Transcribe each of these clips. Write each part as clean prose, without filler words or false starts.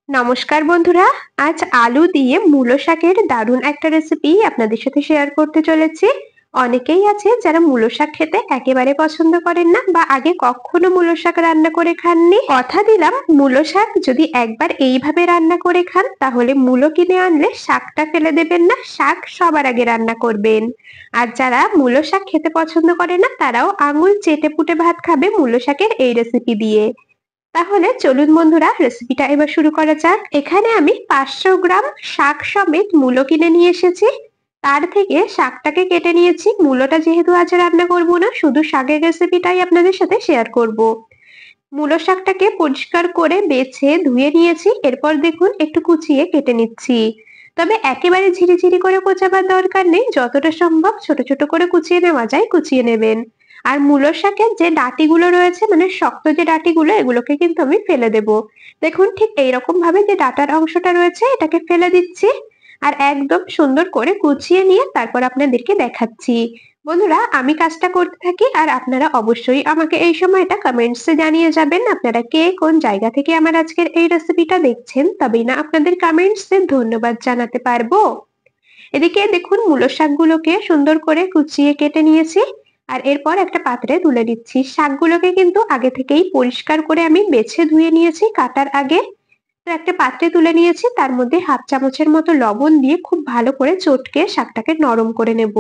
নমস্কার বন্ধুরা। আজ আলু দিয়ে মূলো শাকের দারুণ একটা রেসিপি আপনাদের সাথে শেয়ার করতে চলেছি। অনেকেই আছে যারা মূলো শাক খেতে একেবারে পছন্দ করেন না বা আগে কখনো মূলো শাক রান্না করে খাননি। কথা দিলাম, মূলো শাক যদি একবার এইভাবে রান্না করে খান তাহলে মূলো কিনে আনলে শাকটা ফেলে দেবেন না, শাক সবার আগে রান্না করবেন। আর যারা মূলো শাক খেতে পছন্দ করে না তারাও আঙুল চেটে পুটে ভাত খাবে মূলো শাকের এই রেসিপি দিয়ে। তাহলে চলুন বন্ধুরা, রেসিপিটা এবার শুরু করা যাক। এখানে আমি 500 গ্রাম শাক সমেত মূলো কিনে নিয়ে এসেছি। তার থেকে শাকটাকে কেটে নিয়েছি। মূলোটা যেহেতু আজ রান্না করব না, শুধু শাকের রেসিপিটাই আপনাদের সাথে শেয়ার করব। মূলো শাকটাকে পরিষ্কার করে বেছে ধুয়ে নিয়েছি। এরপর দেখুন একটু কুচিয়ে কেটে নিচ্ছি। তবে একেবারে ঝিরিঝিরি করে কোচাবার দরকার নেই, যতটা সম্ভব ছোট ছোট করে কুচিয়ে নেওয়া যায় কুচিয়ে নেবেন। আর মূলো শাকের যে ডাঁটিগুলো রয়েছে, মানে শক্ত যে ডাঁটিগুলো, এগুলোকে কিন্তু আমি ফেলে দেব। দেখুন ঠিক এইরকম ভাবে যে ডাঁটার অংশটা রয়েছে এটাকে ফেলে দিচ্ছি। আর একদম সুন্দর করে কুচিয়ে নিয়ে তারপর আপনাদেরকে দেখাচ্ছি। বন্ধুরা, আমি কাজটা করতে থাকি আর আপনারা অবশ্যই আমাকে এই সময়টা কমেন্টসে জানিয়ে যাবেন আপনারা কে কোন জায়গা থেকে আমার আজকের এই রেসিপিটা দেখছেন, তবেই না আপনাদের কমেন্টসে ধন্যবাদ জানাতে পারবো। এদিকে দেখুন মূলো শাকগুলোকে সুন্দর করে কুচিয়ে কেটে নিয়েছি। আর এরপর একটা পাত্রে তুলে নিচ্ছি। শাকগুলোকে কিন্তু আগে থেকেই পরিষ্কার করে আমি বেছে ধুয়ে নিয়েছি কাটার আগে। তো একটা পাত্রে তুলে নিয়েছি, তার মধ্যে হাফ চামচের মতো লবণ দিয়ে খুব ভালো করে চটকে শাকটাকে নরম করে নেব।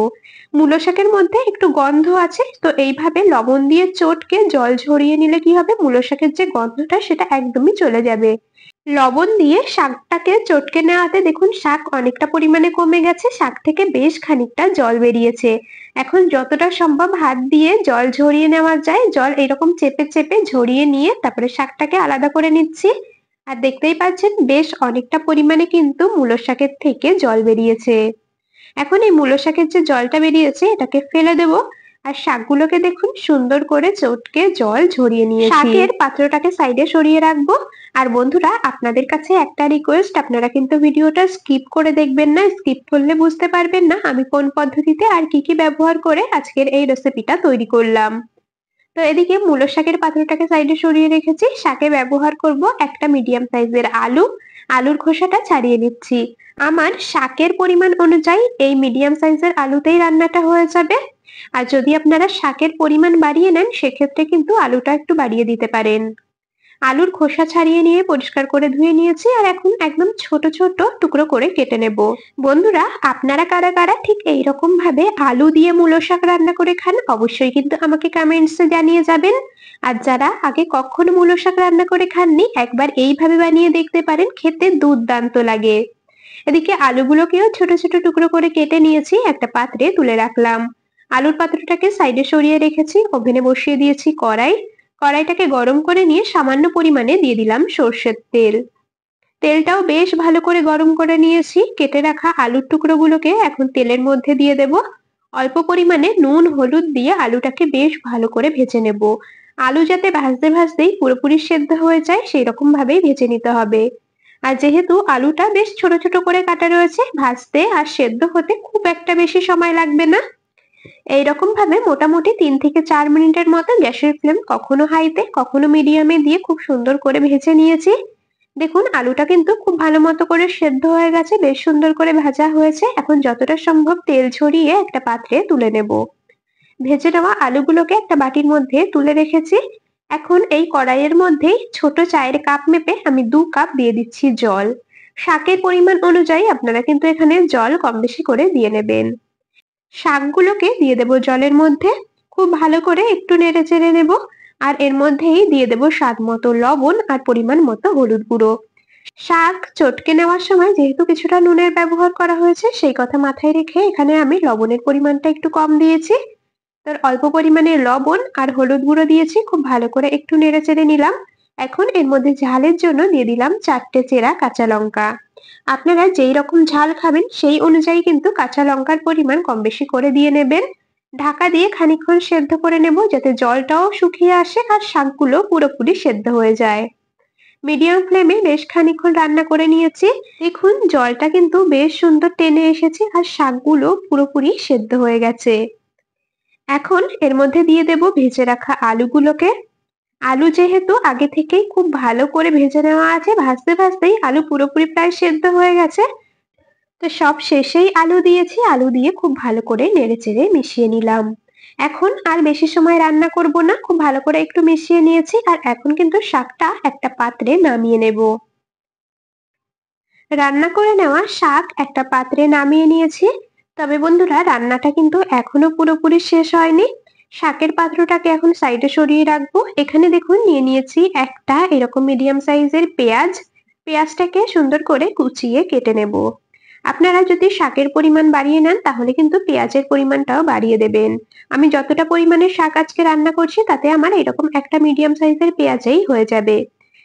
মূলো শাকের মধ্যে একটু গন্ধ আছে, তো এইভাবে লবণ দিয়ে চটকে জল ঝরিয়ে নিলে কি হবে, মূলো শাকের যে গন্ধটা সেটা একদমই চলে যাবে। লবণ দিয়ে শাকটাকে চটকে নেওয়াতে দেখুন শাক অনেকটা পরিমাণে কমে গেছে, শাক থেকে বেশ খানিকটা জল বেরিয়েছে। এখন যতটা সম্ভব হাত দিয়ে জল ঝরিয়ে নেওয়া যায়, জল এরকম চেপে চেপে ঝরিয়ে নিয়ে তারপরে শাকটাকে আলাদা করে নিচ্ছি। আর দেখতেই পাচ্ছেন বেশ অনেকটা পরিমাণে কিন্তু মূলো শাকের থেকে জল বেরিয়েছে। এখন এই মূলো শাকের যে জলটা বেরিয়েছে এটাকে ফেলে দেব। আর শাকগুলোকে দেখুন সুন্দর করে চটকে জল ঝরিয়ে নিয়েছি। শাকের পাত্রটাকে সাইডে সরিয়ে রাখবো। আর বন্ধুরা, আপনাদের কাছে একটা রিকোয়েস্ট, আপনারা কিন্তু ভিডিওটা স্কিপ করে দেখবেন না। স্কিপ করলে বুঝতে পারবেন না আমি কোন পদ্ধতিতে আর কি কি ব্যবহার করে আজকের এই রেসিপিটা তৈরি করলাম। তো এদিকে মূলো শাকের পাত্রটাকে সাইডে সরিয়ে রেখেছি। শাকে ব্যবহার করব একটা মিডিয়াম সাইজের আলু। আলুর খোসাটা ছাড়িয়ে নিচ্ছি। আমার শাকের পরিমাণ অনুযায়ী এই মিডিয়াম সাইজের আলুতেই রান্নাটা হয়ে যাবে। আর যদি আপনারা শাকের পরিমাণ বাড়িয়ে নেন সেক্ষেত্রে কিন্তু আলুটা একটু বাড়িয়ে দিতে পারেন। আলুর খোসা ছাড়িয়ে নিয়ে পরিষ্কার করে ধুয়ে নিয়েছি আর এখন একদম ছোট ছোট টুকরো করে কেটে নেব। বন্ধুরা, আপনারা কারা কারা ঠিক এইরকম ভাবে আলু দিয়ে মূলো শাক রান্না করে খান অবশ্যই কিন্তু আমাকে কমেন্টসে জানিয়ে যাবেন। আর যারা আগে কখনো মূলো শাক রান্না করে খাননি একবার এইভাবে বানিয়ে দেখতে পারেন, খেতে দুর্দান্ত লাগে। এদিকে আলুগুলোকেও ছোট ছোট টুকরো করে কেটে নিয়েছি, একটা পাত্রে তুলে রাখলাম। আলুর পাত্রটাকে সাইডে সরিয়ে রেখেছি। ওভেনে বসিয়ে দিয়েছি কড়াই। কড়াইটাকে গরম করে নিয়ে সামান্য পরিমাণে দিয়ে দিলাম সর্ষের তেল। তেলটাও বেশ ভালো করে গরম করে নিয়েছি। কেটে রাখা আলুর টুকরোগুলোকে এখন তেলের মধ্যে দিয়ে দেব। অল্প পরিমাণে নুন হলুদ দিয়ে আলুটাকে বেশ ভালো করে ভেজে নেব। আলু যাতে ভাজতে ভাজতেই পুরোপুরি সেদ্ধ হয়ে যায় সেই রকম ভাবেই ভেজে নিতে হবে। আর যেহেতু আলুটা বেশ ছোট ছোট করে কাটা রয়েছে, ভাজতে আর সেদ্ধ হতে খুব একটা বেশি সময় লাগবে না। এইরকম ভাবে মোটামুটি 3 থেকে 4 মিনিটের মতো গ্যাসের ফ্লেম কখনো হাইতে কখনো মিডিয়ামে দিয়ে খুব সুন্দর করে ভেজে নিয়েছি। দেখুন আলুটা কিন্তু খুব ভালো মতো করে সেদ্ধ হয়ে গেছে, বেশ সুন্দর করে ভাজা হয়েছে। এখন যতটা সম্ভব তেল ঝরিয়ে একটা পাত্রে তুলে নেব। ভেজে নেওয়া আলুগুলোকে একটা বাটির মধ্যে তুলে রেখেছি। এখন এই কড়াইয়ের মধ্যেই ছোট চায়ের কাপ মেপে আমি 2 কাপ দিয়ে দিচ্ছি জল। শাকের পরিমাণ অনুযায়ী আপনারা কিন্তু এখানে জল কম বেশি করে দিয়ে নেবেন। শাকগুলোকে দিয়ে দেব জলের মধ্যে। খুব ভালো করে একটু নেড়ে চেড়ে নেব। আর এর মধ্যেই দিয়ে দেব স্বাদ মতো লবণ আর পরিমাণ মতো হলুদ গুঁড়ো। শাক চটকে নেওয়ার সময় যেহেতু কিছুটা নুনের ব্যবহার করা হয়েছে সেই কথা মাথায় রেখে এখানে আমি লবণের পরিমাণটা একটু কম দিয়েছি। তার অল্প পরিমাণে লবণ আর হলুদ গুঁড়ো দিয়েছি, খুব ভালো করে একটু নেড়ে চেড়ে নিলাম। এখন এর মধ্যে ঝালের জন্য দিয়ে দিলাম 4টে চেরা কাঁচা লঙ্কা। আপনারা যেই রকম ঝাল খাবেন সেই অনুযায়ী কিন্তু কাঁচা লঙ্কার পরিমাণ কম বেশি করে দিয়ে নেবেন। ঢাকা দিয়ে খানিকক্ষণ সেদ্ধ করে নেব যাতে জলটাও শুকিয়ে আসে আর শাকগুলো পুরোপুরি সেদ্ধ হয়ে যায়। মিডিয়াম ফ্লেমে বেশ খানিকক্ষণ রান্না করে নিয়েছি। দেখুন জলটা কিন্তু বেশ সুন্দর টেনে এসেছে আর শাকগুলো পুরোপুরি সেদ্ধ হয়ে গেছে। এখন এর মধ্যে দিয়ে দেব ভেজে রাখা আলুগুলোকে। আলু যেহেতু আগে থেকেই খুব ভালো করে ভেজে নেওয়া আছে, ভাজতে ভাজতেই আলু পুরোপুরি প্রায় সেদ্ধ হয়ে গেছে। তো সব শেষেই আলু দিয়েছি, আলু দিয়ে খুব ভালো করে নেড়েচেড়ে মিশিয়ে নিলাম। এখন আর বেশি সময় রান্না করব না, খুব ভালো করে একটু মিশিয়ে নিয়েছি আর এখন কিন্তু শাকটা একটা পাত্রে নামিয়ে নেব। রান্না করে নেওয়া শাক একটা পাত্রে নামিয়ে নিয়েছি। তবে বন্ধুরা, রান্নাটা কিন্তু এখনো পুরোপুরি শেষ হয়নি। শাকের পাত্রটাকে এখন সাইডে সরিয়ে রাখবো। এখানে দেখুন নিয়ে নিয়েছি একটা এরকম মিডিয়াম সাইজের পেঁয়াজ। পেঁয়াজটাকে সুন্দর করে কুচিয়ে কেটে নেব। আপনারা যদি শাকের পরিমাণ বাড়িয়ে নেন তাহলে কিন্তু পেঁয়াজের পরিমাণটাও বাড়িয়ে দেবেন। আমি যতটা পরিমাণের শাক আজকে রান্না করছি তাতে আমার এরকম একটা মিডিয়াম সাইজের পেঁয়াজেই হয়ে যাবে।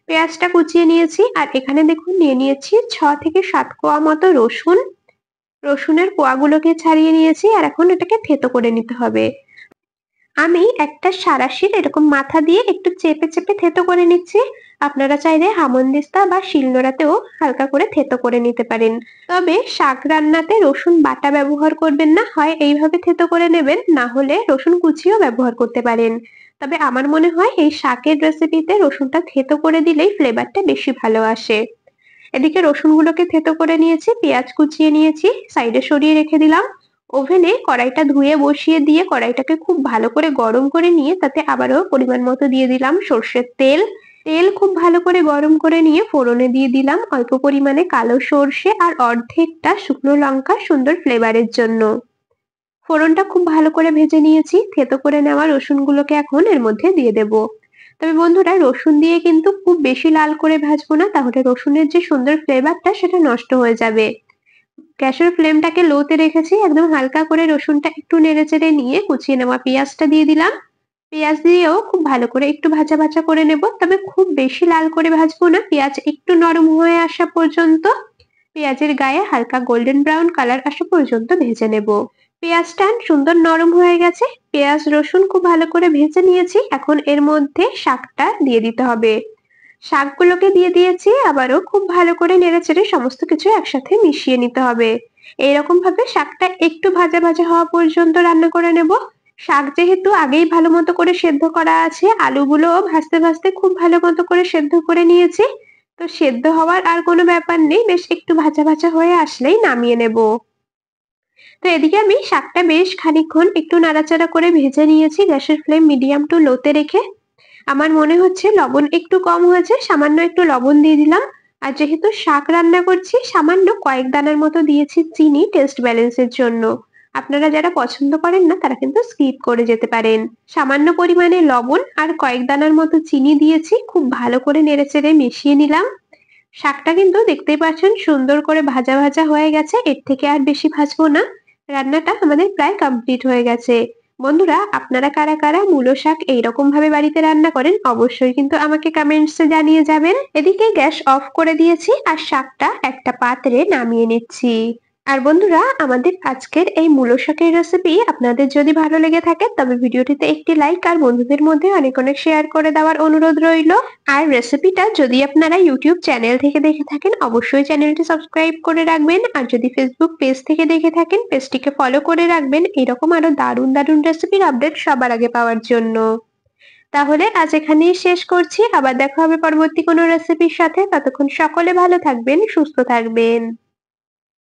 পেঁয়াজটা কুচিয়ে নিয়েছি আর এখানে দেখুন নিয়ে নিয়েছি 6 থেকে 7 কোয়া মতো রসুন। রসুনের কোয়াগুলোকে ছাড়িয়ে নিয়েছি আর এখন এটাকে থেতো করে নিতে হবে। আমি একটা সাঁড়াশির এরকম মাথা দিয়ে একটু চেপে চেপে থেতো করে নিচ্ছি। আপনারা চাইলে হামানদিস্তা বা শিলনোড়াতেও হালকা করে থেতো করে নিতে পারেন। তবে শাক রান্নাতে রসুন বাটা ব্যবহার করবেন না, হয় এইভাবে থেতো করে নেবেন, না হলে রসুন কুচিও ব্যবহার করতে পারেন। তবে আমার মনে হয় এই শাকের রেসিপিতে রসুনটা থেতো করে দিলেই ফ্লেভারটা বেশি ভালো আসে। এদিকে রসুনগুলোকে থেতো করে নিয়েছি, পেঁয়াজ কুচিয়ে নিয়েছি, সাইডে সরিয়ে রেখে দিলাম। ওভেনে কড়াইটা ধুয়ে বসিয়ে দিয়ে কড়াইটাকে খুব ভালো করে গরম করে নিয়ে তাতে আবারও পরিমাণ মতো দিয়ে দিলাম সর্ষের তেল। তেল খুব ভালো করে গরম করে নিয়ে ফোড়নে দিয়ে দিলাম অল্প পরিমাণে কালো সর্ষে আর অর্ধেকটা শুকনো লঙ্কা সুন্দর ফ্লেভারের জন্য। ফোড়নটা খুব ভালো করে ভেজে নিয়েছি, থেতো করে নেওয়া রসুনগুলোকে এখন এর মধ্যে দিয়ে দেব। তবে বন্ধুরা, রসুন দিয়ে কিন্তু খুব বেশি লাল করে ভাজবো না, তাহলে রসুনের যে সুন্দর ফ্লেভারটা সেটা নষ্ট হয়ে যাবে। গ্যাসের ফ্লেমটাকে লোতে রেখেছি, একদম হালকা করে রসুনটা একটু নেড়েচেড়ে নিয়ে কুচিয়ে নেওয়া পেঁয়াজটা দিয়ে দিলাম। পেঁয়াজ দিয়েও খুব ভালো করে একটু ভাজা ভাজা করে নেব, তবে খুব বেশি লাল করে ভাজবো না, পেঁয়াজ একটু নরম হয়ে আসা পর্যন্ত, পেঁয়াজের গায়ে হালকা গোল্ডেন ব্রাউন কালার আসা পর্যন্ত ভেজে নেব। পেঁয়াজটা সুন্দর নরম হয়ে গেছে, পেঁয়াজ রসুন খুব ভালো করে ভেজে নিয়েছি, এখন এর মধ্যে শাকটা দিয়ে দিতে হবে। শাকগুলোকে দিয়ে দিয়েছি, আবারও খুব ভালো করে নেড়েচেড়ে সমস্ত কিছু একসাথে মিশিয়ে নিতে হবে। এইরকম ভাবে শাকটা একটু ভাজা ভাজা হওয়া পর্যন্ত রান্না করে নেব। শাক যেহেতু আগেই ভালো মতো করে সেদ্ধ করা আছে, আলুগুলোও ভাজতে ভাজতে খুব ভালো মতো করে সেদ্ধ করে নিয়েছি। তো সেদ্ধ হওয়ার আর কোনো ব্যাপার নেই, বেশ একটু ভাজা ভাজা হয়ে আসলেই নামিয়ে নেব। তো এদিকে আমি শাকটা বেশ খানিকক্ষণ একটু নাড়াচাড়া করে ভেজে নিয়েছি, গ্যাসের ফ্লেম মিডিয়াম টু লোতে রেখে। আমার মনে হচ্ছে লবণ একটু কম হয়েছে, সামান্য একটু লবণ দিয়ে দিলাম। আর যেহেতু শাক রান্না করছি, সামান্য কয়েক দানার মতো দিয়েছি চিনি টেস্ট ব্যালেন্সের জন্য। আপনারা যারা পছন্দ করেন না তারা কিন্তু স্কিপ করে যেতে পারেন। সামান্য পরিমাণে লবণ আর কয়েক দানার মতো চিনি দিয়েছি, খুব ভালো করে নেড়েচেড়ে মিশিয়ে নিলাম। শাকটা কিন্তু দেখতেই পাচ্ছেন সুন্দর করে ভাজা ভাজা হয়ে গেছে, এর থেকে আর বেশি ভাজবো না। রান্নাটা আমাদের প্রায় কমপ্লিট হয়ে গেছে। বন্ধুরা, আপনারা কারা কারা মূলো শাক এইরকম ভাবে বাড়িতে রান্না করেন অবশ্যই কিন্তু আমাকে কমেন্টসে জানিয়ে যাবেন। এদিকে গ্যাস অফ করে দিয়েছি আর শাকটা একটা পাত্রে নামিয়ে নিচ্ছি। আর বন্ধুরা, আমাদের আজকের এই মূলো শাকের রেসিপি আপনাদের যদি ভালো লেগে থাকে তবে ভিডিওটিতে একটি লাইক আর বন্ধুদের মধ্যে অনেক অনেক শেয়ার করে দেওয়ার অনুরোধ রইল। আর রেসিপিটা যদি আপনারা ইউটিউব চ্যানেল থেকে দেখে থাকেন অবশ্যই চ্যানেলটি সাবস্ক্রাইব করে রাখবেন, আর যদি ফেসবুক পেজ থেকে দেখে থাকেন পেজটিকে ফলো করে রাখবেন এরকম আরো দারুণ দারুণ রেসিপির আপডেট সবার আগে পাওয়ার জন্য। তাহলে আজ এখানেই শেষ করছি, আবার দেখা হবে পরবর্তী কোনো রেসিপির সাথে। ততক্ষণ সকলে ভালো থাকবেন, সুস্থ থাকবেন।